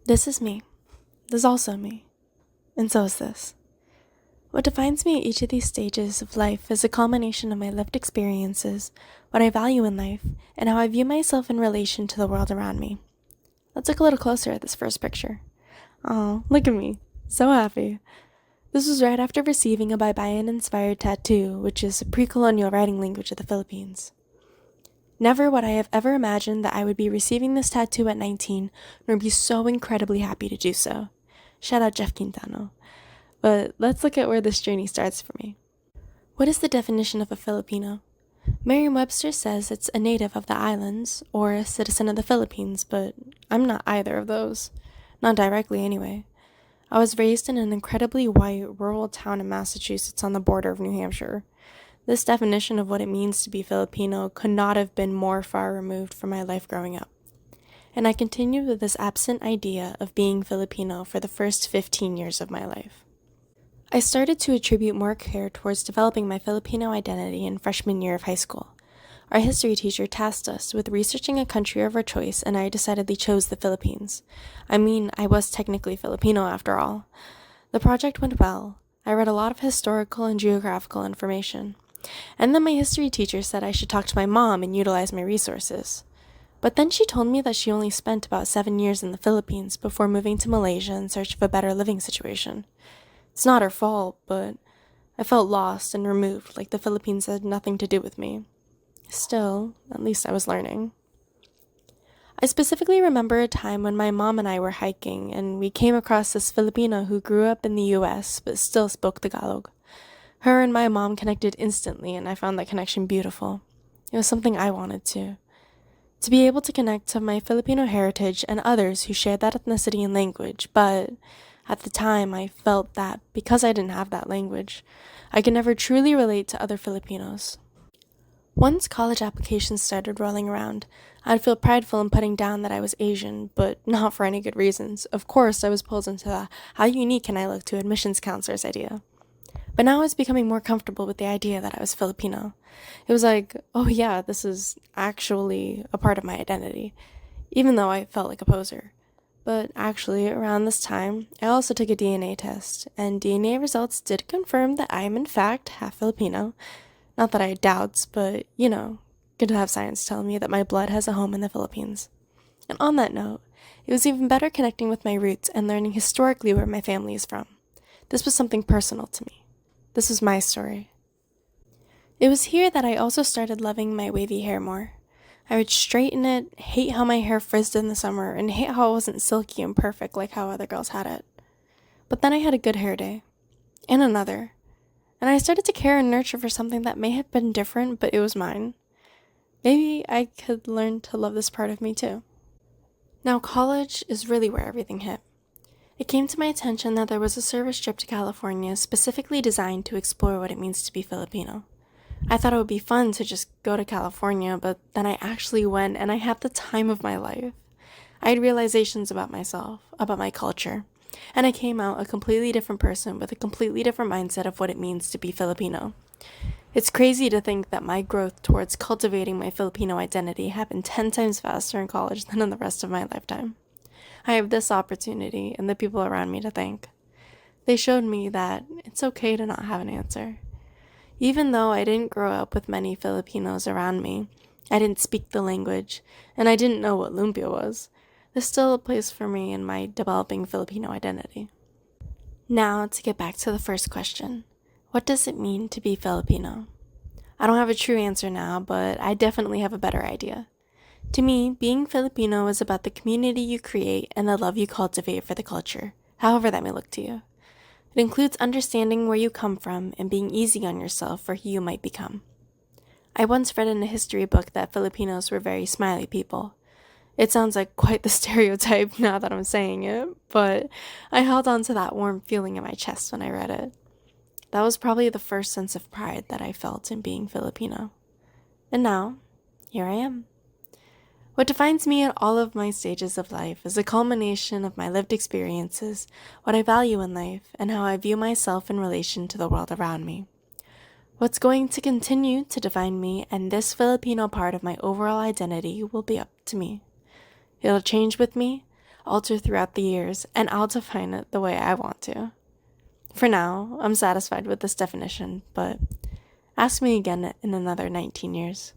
This is me. This is also me. And so is this. What defines me at each of these stages of life is a culmination of my lived experiences, what I value in life, and how I view myself in relation to the world around me. Let's look a little closer at this first picture. Oh, look at me. So happy. This was right after receiving a Baybayin-inspired tattoo, which is a pre-colonial writing language of the Philippines. Never would I have ever imagined that I would be receiving this tattoo at 19, nor be so incredibly happy to do so. Shout out Jeff Quintano. But let's look at where this journey starts for me. What is the definition of a Filipino? Merriam-Webster says it's a native of the islands, or a citizen of the Philippines, but I'm not either of those. Not directly, anyway. I was raised in an incredibly white, rural town in Massachusetts on the border of New Hampshire. This definition of what it means to be Filipino could not have been more far removed from my life growing up. And I continued with this absent idea of being Filipino for the first 15 years of my life. I started to attribute more care towards developing my Filipino identity in freshman year of high school. Our history teacher tasked us with researching a country of our choice, and I decidedly chose the Philippines. I mean, I was technically Filipino after all. The project went well. I read a lot of historical and geographical information. And then my history teacher said I should talk to my mom and utilize my resources. But then she told me that she only spent about 7 years in the Philippines before moving to Malaysia in search of a better living situation. It's not her fault, but I felt lost and removed, like the Philippines had nothing to do with me. Still, at least I was learning. I specifically remember a time when my mom and I were hiking, and we came across this Filipino who grew up in the US but still spoke Tagalog. Her and my mom connected instantly, and I found that connection beautiful. It was something I wanted to. To be able to connect to my Filipino heritage and others who shared that ethnicity and language, but at the time I felt that because I didn't have that language, I could never truly relate to other Filipinos. Once college applications started rolling around, I'd feel prideful in putting down that I was Asian, but not for any good reasons. Of course, I was pulled into the "how unique can I look" to admissions counselors idea. But now I was becoming more comfortable with the idea that I was Filipino. It was like, oh yeah, this is actually a part of my identity, even though I felt like a poser. But actually, around this time, I also took a DNA test, and DNA results did confirm that I am in fact half Filipino. Not that I had doubts, but, good to have science tell me that my blood has a home in the Philippines. And on that note, it was even better connecting with my roots and learning historically where my family is from. This was something personal to me. This was my story. It was here that I also started loving my wavy hair more. I would straighten it, hate how my hair frizzed in the summer, and hate how it wasn't silky and perfect like how other girls had it. But then I had a good hair day. And another. And I started to care and nurture for something that may have been different, but it was mine. Maybe I could learn to love this part of me too. Now, college is really where everything hit. It came to my attention that there was a service trip to California specifically designed to explore what it means to be Filipino. I thought it would be fun to just go to California, but then I actually went and I had the time of my life. I had realizations about myself, about my culture, and I came out a completely different person with a completely different mindset of what it means to be Filipino. It's crazy to think that my growth towards cultivating my Filipino identity happened 10 times faster in college than in the rest of my lifetime. I have this opportunity and the people around me to thank. They showed me that it's okay to not have an answer. Even though I didn't grow up with many Filipinos around me, I didn't speak the language, and I didn't know what lumpia was, there's still a place for me in my developing Filipino identity. Now, to get back to the first question, what does it mean to be Filipino? I don't have a true answer now, but I definitely have a better idea. To me, being Filipino is about the community you create and the love you cultivate for the culture, however that may look to you. It includes understanding where you come from and being easy on yourself for who you might become. I once read in a history book that Filipinos were very smiley people. It sounds like quite the stereotype now that I'm saying it, but I held on to that warm feeling in my chest when I read it. That was probably the first sense of pride that I felt in being Filipino. And now, here I am. What defines me at all of my stages of life is a culmination of my lived experiences, what I value in life, and how I view myself in relation to the world around me. What's going to continue to define me and this Filipino part of my overall identity will be up to me. It'll change with me, alter throughout the years, and I'll define it the way I want to. For now, I'm satisfied with this definition, but ask me again in another 19 years.